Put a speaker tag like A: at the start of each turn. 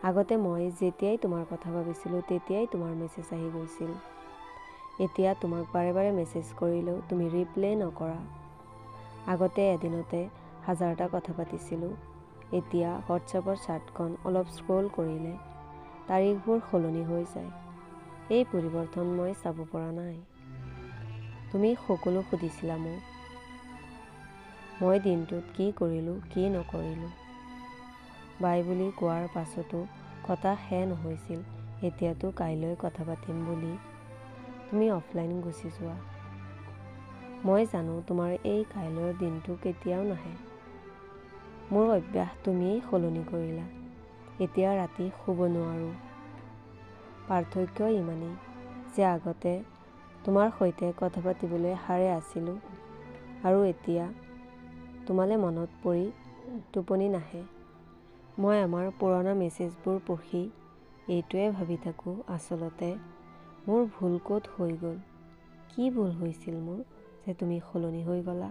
A: আগতে মই যেতিয়াই তোমাৰ কথা ভাবিছিলোঁ তেতিয়াই তোমাৰ মেছেজ আহি গৈছিল। এতিয়া তোমাক বাৰে বাৰে মেছেজ কৰিলেও তুমি ৰিপ্লাই নকৰা। আগতে এদিনতে 1000টা কথা পাতিছিলোঁ। এতিয়া হোৱাটছএপৰ চাটখন অলপ স্ক্ৰল কৰিলে তাৰিখবোৰ সলনি হৈ যায়। এই পৰিৱৰ্তন মই চাব পৰা নাই। তুমি সকলো সুধিছিলা মোক। মই দিনটোত কি কৰিলোঁ কি নকৰিলোঁ। বাই বুলি কোৱাৰ পাছতো কথা শেষ নহৈছিল। এতিয়াতো কাইলৈ কথা পাতিম বুলি তুমি অফলাইন গুচি যোৱা। মই জানো তোমাৰ এই কাইলৈৰ দিনটো কেতিয়াও নাহে। মোৰ অভ্যাস তুমিয়েই সলনি কৰিলা। এতিয়া ৰাতি শুব নোৱাৰোঁ। পাৰ্থক্য ইমানেই যে আগতে তোমাৰ সৈতে কথা পাতিবলৈ সাৰে আছিলোঁ আৰু এতিয়া তোমালে মনত পৰি টোপনি নাহে। মই আমাৰ পুৰণা মেছেজবোৰ পঢ়ি এইটোৱে ভাবি থাকোঁ, আচলতে মোৰ ভুল ক'ত হৈ গ'ল। কি ভুল হৈছিল মোৰ যে তুমি সলনি হৈ গ'লা।